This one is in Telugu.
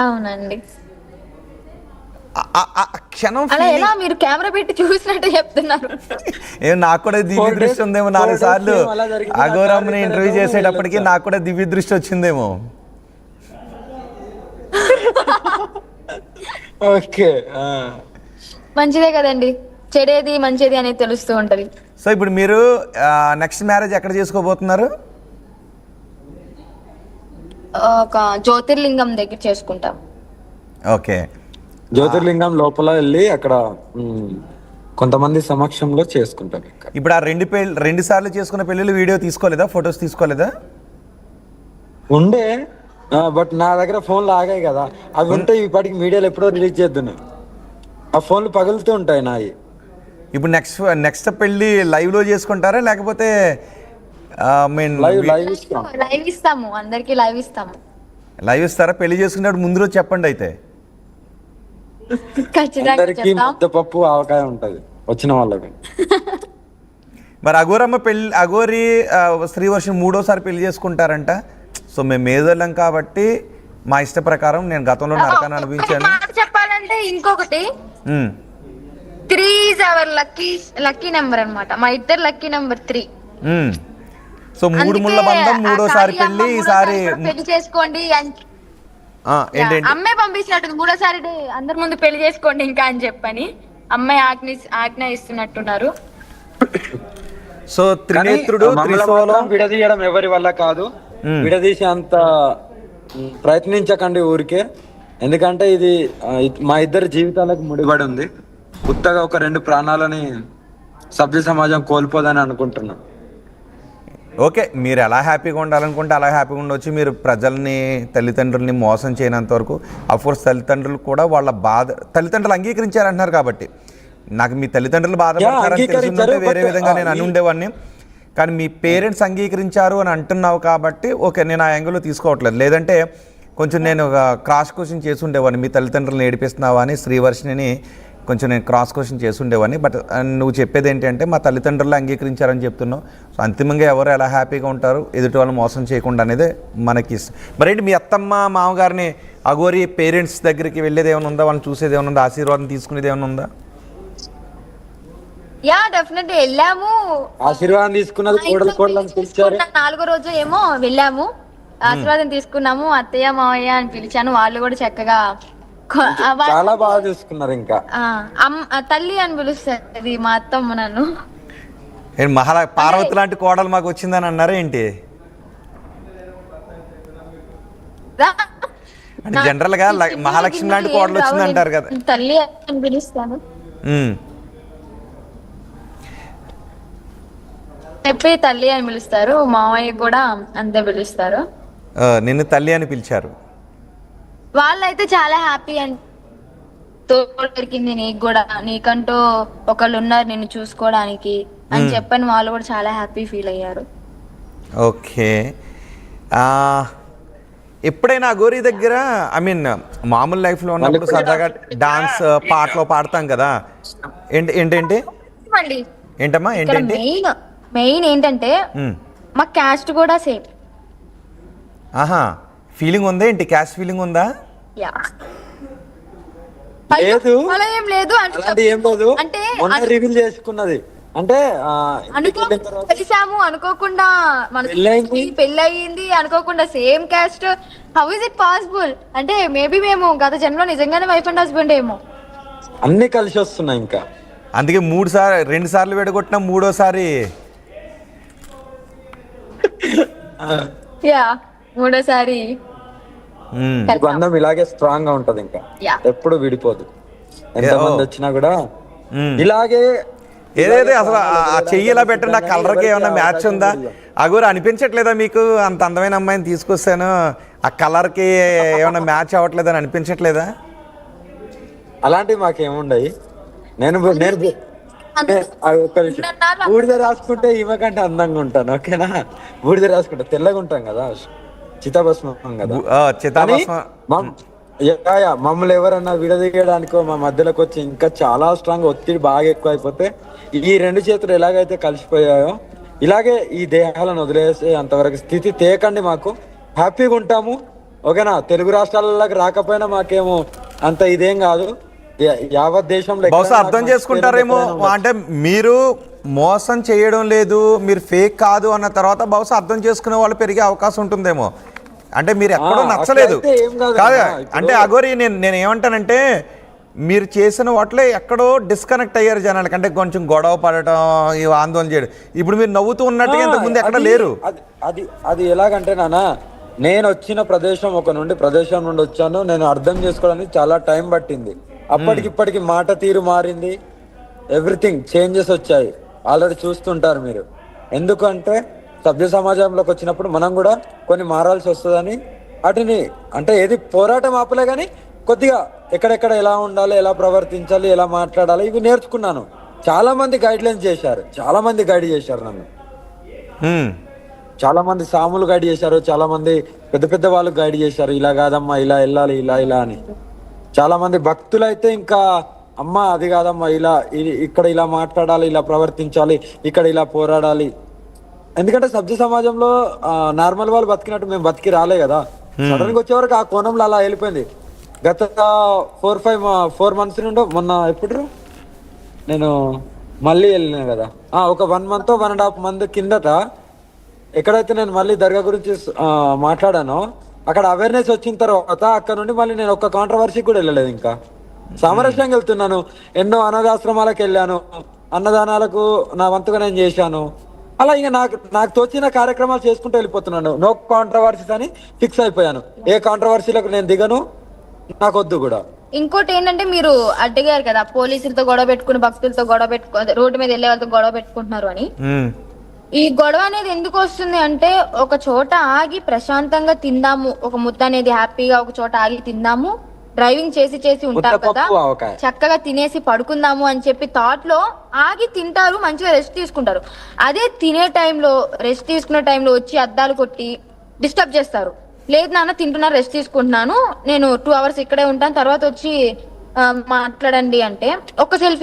అవునండి. క్షణం అలా ఎలా మీరు కెమెరా పెట్టి చూసినట్టు చెప్తున్నారు? నాకు కూడా దివ్య 4 దృష్టి days ఉందేమో. 4 సార్లు సేమ్ అలా జరిగింది. అఘోరమ్మని ఇంటర్వ్యూ వెళ్ళొచ్చాము. చేసేటప్పటికి నాకు కూడా దివ్య దృష్టి వచ్చిందేమో. ఓకే. మంచిదే కదండి, చెడేది మంచిది అనేది తెలుస్తూ ఉంటది. సో ఇప్పుడు మీరు నెక్స్ట్ మ్యారేజ్ ఎక్కడ చేసుకోబోతున్నారు? ఒక జ్యోతిర్లింగం దగ్గర చేసుకుంటాం. ఓకే. జ్యోతిర్లింగం లోపల వెళ్ళి అక్కడ కొంతమంది సమక్షంలో చేసుకుంటాం. ఇప్పుడు ఆ రెండు సార్లు చేసుకున్న పెళ్ళిళ్ళు వీడియో తీసుకోలేదా, ఫొటోస్ తీసుకోలేదా? ఉండే, బట్ నా దగ్గర ఫోన్లు ఆగాయి కదా. అవి ఉంటే ఇప్పటికి మీడియాలో ఎప్పుడో రిలీజ్ చేద్దాను. ఆ ఫోన్లు పగులుతూ ఉంటాయి నాయి. ఇప్పుడు నెక్స్ట్ పెళ్ళి లైవ్ లో చేసుకుంటారా, లేకపోతే లైవ్ ఇస్తాము, అందరికి లైవ్ ఇస్తాము. లైవ్ ఇస్తారా? పెళ్లి చేసుకునేటప్పుడు ముందు రోజు చెప్పండి అయితే. అందరికి ముద్దపప్పు ఆవకాయ ఉంటది వచ్చిన వాళ్ళకి. మరి అఘోరి శ్రీవర్షం 3వసారి పెళ్లి చేసుకుంటారంట. సో మేము మేజర్లం కాబట్టి మా ఇష్ట ప్రకారం నేను గతంలో నరకాన్ని అనిపించాను. చెప్పాలంటే ఇంకొకటి, 3 is our లక్కీ నెంబర్ అన్నమాట. మా ఇద్దరు లక్కీ నెంబర్ 3. సో 3 ముళ్ళ బంధం, 3వసారి పెళ్లి. ఈసారి పెళ్లి చేసుకోండి ఏంటంటే అమ్మాయి పంపించినట్టు 3వసారి అందరి ముందు పెళ్లి చేసుకోండి ఇంకా అని చెప్పని అమ్మాయి ఆజ్ఞ ఇస్తున్నట్టున్నారు. సో త్రినేత్రుడు త్రిశూలం విడదీయడం ఎవరి వల్ల కాదు. విడదీసే అంత ప్రయత్నించకండి ఊరికే. ఎందుకంటే ఇది మా ఇద్దరి జీవితాలకు ముడిపడి ఉంది. ఉత్తగా ఒక 2 ప్రాణాలని సభ్య సమాజం కోల్పోదని అనుకుంటున్నాం. ఓకే, మీరు ఎలా హ్యాపీగా ఉండాలనుకుంటే అలా హ్యాపీగా ఉండవచ్చు. మీరు ప్రజల్ని, తల్లిదండ్రుల్ని మోసం చేయనంత వరకు. అఫ్కోర్స్ తల్లిదండ్రులు కూడా వాళ్ళ తల్లిదండ్రులు అంగీకరించారంటున్నారు కాబట్టి. నాకు మీ తల్లిదండ్రులు బాధపడతారని తెలిసిందంటే వేరే విధంగా నేను అని ఉండేవాడిని. కానీ మీ పేరెంట్స్ అంగీకరించారు అని అంటున్నావు కాబట్టి ఓకే, నేను ఆ యాంగిల్లో తీసుకోవట్లేదు. లేదంటే కొంచెం నేను క్రాస్ క్వశ్చన్ చేసి ఉండేవాడిని, మీ తల్లిదండ్రులను ఏడిపిస్తున్నావా అని శ్రీవర్షిని కొంచెం నేను క్రాస్ క్వశ్చన్ చేసి ఉండేవాడిని. బట్ నువ్వు చెప్పేది ఏంటంటే మా తల్లిదండ్రులు అంగీకరించారని చెప్తున్నావు. సో అంతిమంగా ఎవరు ఎలా హ్యాపీగా ఉంటారు, ఎదుటి వాళ్ళు మోసం చేయకుండా అనేది మనకి ఇష్టం. మరేంటి మీ అత్తమ్మ మామగారిని అఘోరి పేరెంట్స్ దగ్గరికి వెళ్ళేది ఏమైనా ఉందా, వాళ్ళని చూసేది ఏమైనా ఉందా, ఆశీర్వాదం తీసుకునేది ఏమైనా ఉందా? యా డెఫినెట్లీ వెళ్ళాము. ఆశీర్వాదం తీసుకున్నది కోడలు పిలిచారు. 4వ రోజు ఏమో వెళ్ళాము, ఆశీర్వాదం తీసుకున్నాము. అత్తయ్య మావయ్య అని పిలిచాను, వాళ్ళు కూడా చక్కగా చాలా బాగా చూసుకున్నారు. ఇంకా తల్లి అని పిలుస్తుంది మా అత్తమ్మ నన్ను. పార్వతి లాంటి కోడలు మాకు వచ్చిందని అన్నారా ఏంటి? జనరల్ గా మహాలక్ష్మి లాంటి కోడలు వచ్చింది అంటారు కదా. తల్లి అని పిలుస్తాను చెప్పి తల్లి అని పిలుస్తారు. మావయ్య కూడా అంతే పిలుస్తారు. నిన్ను తల్లి అని పిలిచారు. వాళ్ళైతే చాలా హ్యాపీ అండ్ దొరికింది నీకు కూడా, నీకంటూ ఒకళ్ళు ఉన్నారు నిన్ను చూసుకోవడానికి అని చెప్పని వాళ్ళు కూడా చాలా హ్యాపీ ఫీల్ అయ్యారు. ఓకే. ఎప్పుడైనా అఘోరి దగ్గర మామూలు లైఫ్ లో ఉన్నప్పుడు సరదాగా డాన్స్ పాటలో పాడతాం కదా, ఏంటంటే ఏంటమ్మా ఏంటంటే మెయిన్ ఏంటంటే మా క్యాస్ట్ కూడా సేమ్. ఫీలింగ్ ఉందా ఏంటి? క్యాస్ట్ ఫీలింగ్ ఉందా? లేదు, అలా ఏం లేదు. అంటే రివీల్ చేసుకున్నది అంటే కలిసాము అనుకోకుండా, మన పెళ్లి అయ్యింది అనుకోకుండా, same caste. How is it possible? అంటే మేబీ మేము గత జన్మలో నిజంగానే వైఫ్ అండ్ హస్బెండ్ ఏమో. అన్ని కలిసి వస్తున్నాయి. ఇంకా అందుకే 2 సార్లు విడగొట్టినా 3వసారి 3వసారి బంధం ఇలాగే స్ట్రాంగ్ గా ఉంటది. ఇంకా ఎప్పుడు విడిపోదు. ఎంతమంది వచ్చినా కూడా ఇలాగే. ఏదైతే అసలు ఆ చెయ్యి ఇలా పెట్టండి, ఆ కలర్కి ఏమైనా మ్యాచ్ ఉందా? అఘోరి అనిపించట్లేదా మీకు? అంత అందమైన అమ్మాయిని తీసుకొస్తాను, ఆ కలర్కి ఏమైనా మ్యాచ్ అవ్వట్లేదని అనిపించట్లేదా? అలాంటివి మాకేముండయి. నేను బూడిద రాసుకుంటే ఈమె కంటే అందంగా ఉంటాను. ఓకేనా? బూడిద రాసుకుంటా తెల్లగా ఉంటాం కదా, చితాభస్మం కదా. మమ్మల్ని ఎవరన్నా విడదీయడానికో మా మధ్యలోకి వచ్చి ఇంకా చాలా స్ట్రాంగ్ ఒత్తిడి బాగా ఎక్కువ అయిపోతే ఈ 2 చేతులు ఎలాగైతే కలిసిపోయాయో ఇలాగే ఈ దేహాలను వదిలేసే అంతవరకు స్థితి తేకండి. మాకు హ్యాపీగా ఉంటాము. ఓకేనా. తెలుగు రాష్ట్రాలకి రాకపోయినా మాకేమో అంత ఇదేం కాదు. యావత్ దేశంలో బహుశా ఎక్కడైనా అర్థం మాకు చేసుకుంటారేమో, పేరు ఎక్కడైనా అంటే మీరు మోసం చేయడం లేదు, మీరు ఫేక్ కాదు అన్న తర్వాత బహుశా అర్థం చేసుకునే వాళ్ళు పెరిగే అవకాశం ఉంటుందేమో. అంటే మీరు ఎక్కడో నచ్చలేదు అట్లయితే ఏం కాదు కాదు. అన్న. ఇప్పుడు- అంటే అగోరి నేను ఏమంటానంటే మీరు చేసిన వాటిలో ఎక్కడో డిస్కనెక్ట్ అయ్యారు జనాలకి, అంటే కొంచెం గొడవ పడటం, ఈ ఆందోళన చేయడం. ఇప్పుడు మీరు నవ్వుతూ ఉన్నట్టుగా ఇంతకుముందు ఎక్కడ అది- లేరు. అది అది ఎలాగంటే నాన్న, నేను వచ్చిన ప్రదేశం ప్రదేశం నుండి వచ్చాను. నేను అర్థం చేసుకోవడానికి చాలా టైం పట్టింది. అప్పటికిప్పటికి మాట తీరు మారింది, ఎవ్రీథింగ్ చేంజెస్ వచ్చాయి. ఆల్రెడీ చూస్తుంటారు మీరు. ఎందుకంటే సభ్య సమాజంలోకి వచ్చినప్పుడు మనం కూడా కొన్ని మారాల్సి వస్తుందని వాటిని, అంటే ఏది పోరాటం ఆపలే కానీ కొద్దిగా ఎక్కడెక్కడ ఎలా ఉండాలి, ఎలా ప్రవర్తించాలి, ఎలా మాట్లాడాలి, ఇవి నేర్చుకున్నాను. చాలా మంది గైడ్ లైన్స్ చేశారు, చాలా మంది గైడ్ చేశారు నన్ను. హ్మ్. చాలా మంది సాములు గైడ్ చేశారు, చాలా మంది పెద్ద పెద్ద వాళ్ళు గైడ్ చేశారు. ఇలా కాదమ్మా, ఇలా వెళ్ళాలి, ఇలా ఇలా అని. చాలా మంది భక్తులు అయితే ఇంకా అమ్మ అది కాదమ్మా, ఇలా ఇక్కడ ఇలా మాట్లాడాలి, ఇలా ప్రవర్తించాలి, ఇక్కడ ఇలా పోరాడాలి. ఎందుకంటే సభ్య సమాజంలో నార్మల్ వాళ్ళు బతికినట్టు మేము బతికి రాలే కదా. సడన్ గా వచ్చే వరకు ఆ కోణంలో అలా వెళ్ళిపోయింది. గత 4 months నుండి మొన్న ఎప్పుడు నేను మళ్ళీ వెళ్ళినా కదా, ఒక 1 month 1.5 month కిందట ఎక్కడైతే నేను మళ్ళీ దర్గా గురించి మాట్లాడానో అక్కడ అవేర్నెస్ వచ్చిన తర్వాత అక్కడ నుండి మళ్ళీ నేను ఒక్క కాంట్రవర్సీకి కూడా వెళ్ళలేదు. ఇంకా సామరస్యంగా వెళ్తున్నాను. ఎన్నో అనాథాశ్రమాలకు వెళ్ళాను, అన్నదానాలకు నా వంతుగా నేను చేశాను. అలా ఇంకా నాకు తోచిన కార్యక్రమాలు చేసుకుంటూ వెళ్ళిపోతున్నాను. నో కాంట్రవర్సీస్ అని ఫిక్స్ అయిపోయాను. ఏ కాంట్రవర్సీలకు నేను దిగను, నాకు వద్దు కూడా. ఇంకోటి ఏంటంటే మీరు అడ్డగారు కదా, పోలీసులతో గొడవ పెట్టుకుని, భక్తులతో గొడవ పెట్టుకుని, రోడ్డు మీద వెళ్ళే వాళ్ళతో గొడవ పెట్టుకుంటున్నారు అని. హ్మ్. ఈ గొడవ అనేది ఎందుకు వస్తుంది అంటే, ఒక చోట ఆగి ప్రశాంతంగా తిందాము, ఒక ముద్ద అనేది హ్యాపీగా ఒక చోట ఆగి తిందాము, డ్రైవింగ్ చేసి ఉంటారు కదా, ముద్దపప్పు ఆవకాయ. చక్కగా తినేసి పడుకుందాము అని చెప్పి థాట్ లో ఆగి తింటారు, మంచిగా రెస్ట్ తీసుకుంటారు. అదే తినే టైంలో, రెస్ట్ తీసుకునే టైంలో వచ్చి అద్దాలు కొట్టి డిస్టర్బ్ చేస్తారు. లేదు నాన్న తింటున్నారు, రెస్ట్ తీసుకుంటున్నాను, నేను 2 hours ఇక్కడే ఉంటాను, తర్వాత వచ్చి మాట్లాడండి అంటే ఒక సెల్ఫీ